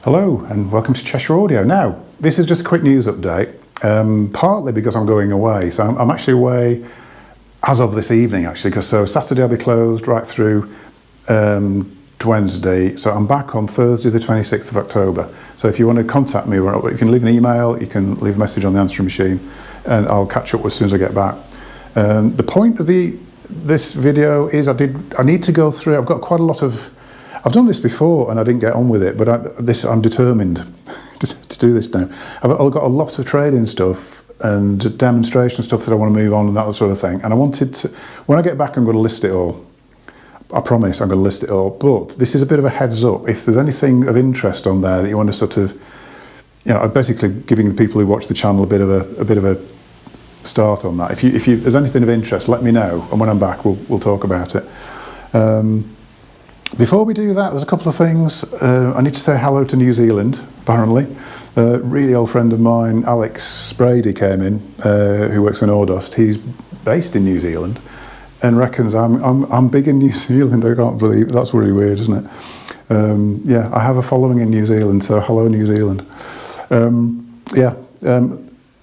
Hello and welcome to Cheshire Audio. Now, this is just a quick news update, partly because I'm going away. So I'm actually away as of this evening, actually, because so Saturday I'll be closed right through to Wednesday. So I'm back on Thursday, the 26th of October. So if you want to contact me, you can leave an email, you can leave a message on the answering machine, and I'll catch up as soon as I get back. The point of this video is I need to go through, I've got quite a lot of, I've done this before and I didn't get on with it, but I'm determined to do this now. I've got a lot of trading stuff and demonstration stuff that I want to move on and that sort of thing. And I wanted to, when I get back, I'm going to list it all. I promise I'm going to list it all. But this is a bit of a heads up. If there's anything of interest on there that you want to sort of, you know, I'm basically giving the people who watch the channel a bit of a start on that. If there's anything of interest, let me know, and when I'm back, we'll talk about it. Before we do that, there's a couple of things. I need to say hello to New Zealand, apparently. A really old friend of mine, Alex Brady, came in, who works for Nordust. He's based in New Zealand and reckons I'm big in New Zealand. I can't believe it. That's really weird, isn't it? Yeah, I have a following in New Zealand, so hello New Zealand.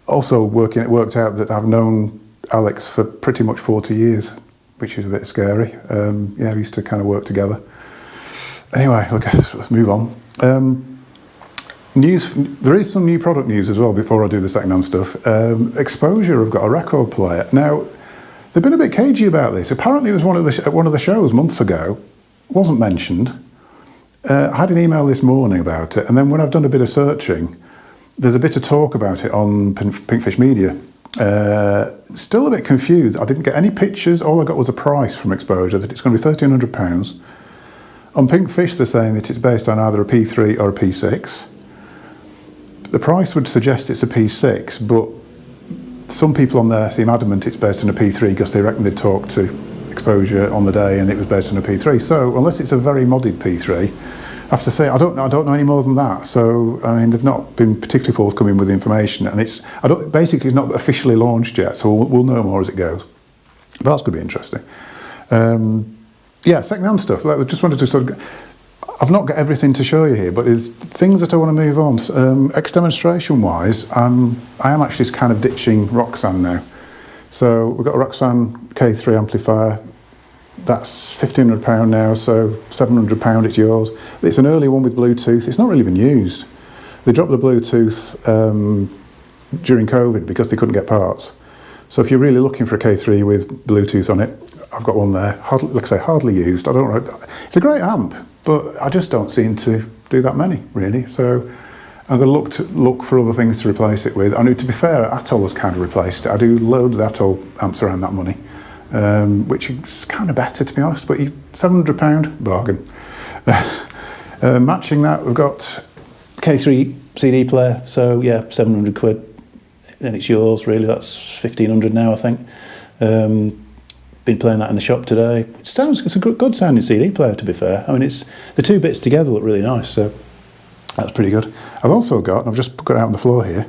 Also it worked out that I've known Alex for pretty much 40 years, which is a bit scary. Yeah, we used to kind of work together. Anyway, let's move on. News. There is some new product news as well before I do the second-hand stuff. Exposure have got a record player. Now, they've been a bit cagey about this. Apparently it was one of the shows months ago. Wasn't mentioned. I had an email this morning about it, and then when I've done a bit of searching, there's a bit of talk about it on Pinkfish Media. Still a bit confused. I didn't get any pictures. All I got was a price from Exposure, that it's going to be £1,300. On Pinkfish, they're saying that it's based on either a P3 or a P6. The price would suggest it's a P6, but some people on there seem adamant it's based on a P3 because they reckon they talked to Exposure on the day and it was based on a P3. So unless it's a very modded P3, I have to say I don't know any more than that. So I mean, they've not been particularly forthcoming with information, and basically it's not officially launched yet. So we'll know more as it goes. But that's going to be interesting. Yeah, second-hand stuff. I just wanted to sort of. I've not got everything to show you here, but there's things that I want to move on. Ex-demonstration-wise, I am actually kind of ditching Roxanne now. So we've got a Roxanne K3 amplifier. That's £1,500 now, so £700 it's yours. It's an early one with Bluetooth. It's not really been used. They dropped the Bluetooth during COVID because they couldn't get parts. So if you're really looking for a K3 with Bluetooth on it, I've got one there. Like I say, hardly used. It's a great amp, but I just don't seem to do that many really. So I'm going to look for other things to replace it with. I know, to be fair, Atoll has kind of replaced it. I do loads of Atoll amps around that money. Which is kind of better, to be honest, but £700 bargain. Matching that, we've got K3 CD player, so yeah, £700, and it's yours really. That's £1,500 now, I think. Been playing that in the shop today. It's a good sounding CD player, to be fair. I mean, the two bits together look really nice, so that's pretty good. I've also got, I've just got it out on the floor here,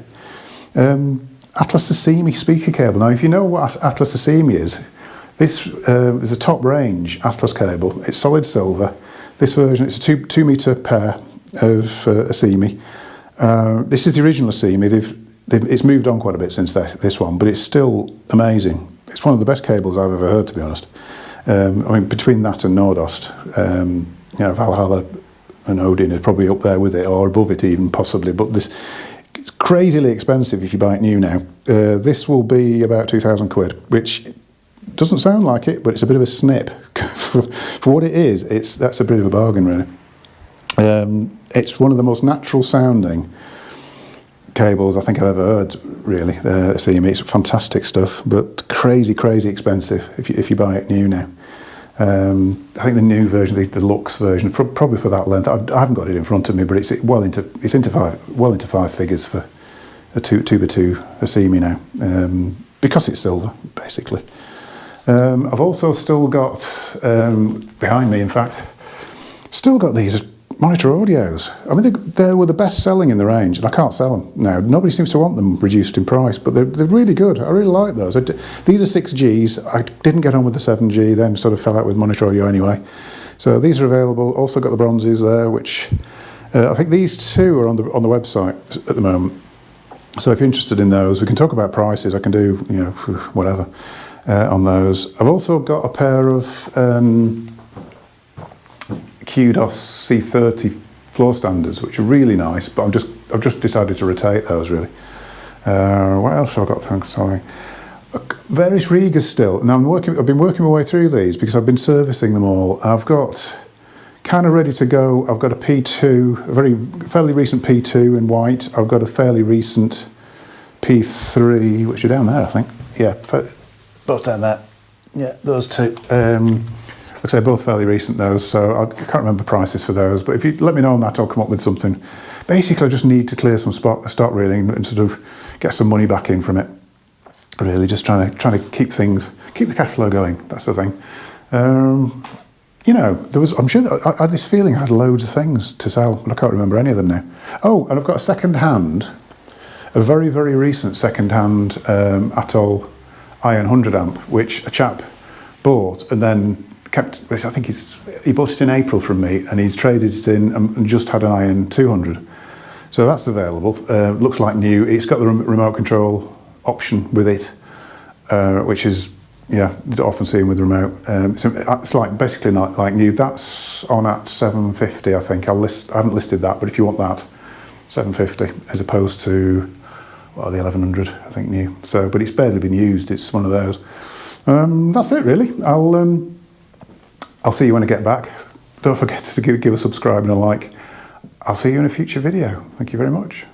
Atlas Asimi speaker cable. Now, if you know what Atlas Asimi is, this is a top range Atlas cable. It's solid silver. This version, it's a 2 metre pair of Asimi. This is the original Asimi. It's moved on quite a bit since this one, but it's still amazing. It's one of the best cables I've ever heard, to be honest. I mean, between that and Nordust, you know, Valhalla and Odin is probably up there with it, or above it even, possibly. But it's crazily expensive if you buy it new now. This will be about £2,000, which doesn't sound like it, but it's a bit of a snip. For what it is, that's a bit of a bargain, really. It's one of the most natural sounding cables I think I've ever heard, really. It's fantastic stuff, but crazy expensive if you buy it new now. I think the new version, the deluxe version, probably for that length. I haven't got it in front of me, but it's into five figures for a 2x2 Asimi now, because it's silver, basically. I've also still got behind me, in fact, still got these monitor audios. I mean, they were the best selling in the range, and I can't sell them now. Nobody seems to want them reduced in price, but they're really good. I really like those. These are 6Gs. I didn't get on with the 7G, then sort of fell out with monitor audio anyway. So these are available. Also got the bronzes there, which I think these two are on the website at the moment. So if you're interested in those, we can talk about prices. I can do, you know, whatever on those. I've also got a pair of Kudos C30 floor standards, which are really nice, but I've just decided to rotate those really. What else have I got? Thanks, sorry. Various Rigas still. Now I've been working my way through these because I've been servicing them all. I've got kind of ready to go. I've got a P2, a fairly recent P2 in white. I've got a fairly recent P3, which are down there, I think. Yeah, both down there. Yeah, those two. Like I say, both fairly recent those, so I can't remember prices for those, but if you let me know on that, I'll come up with something. Basically, I just need to clear some stock really and sort of get some money back in from it. Really, just trying to keep the cash flow going. That's the thing. You know, I'm sure that I had this feeling I had loads of things to sell, but I can't remember any of them now. Oh, and I've got a very, very recent second-hand Atoll Iron 100 amp, which a chap bought and then kept. I think he bought it in April from me, and he's traded it in and just had an Iron 200. So that's available. Looks like new. It's got the remote control option with it, which is, yeah, you don't often see them with the remote. It's like basically not like new. That's on at 750, I think. I haven't listed that, but if you want that, 750 as opposed to the 1100, I think new. So, but it's barely been used. It's one of those. That's it really. I'll see you when I get back. Don't forget to give a subscribe and a like. I'll see you in a future video. Thank you very much.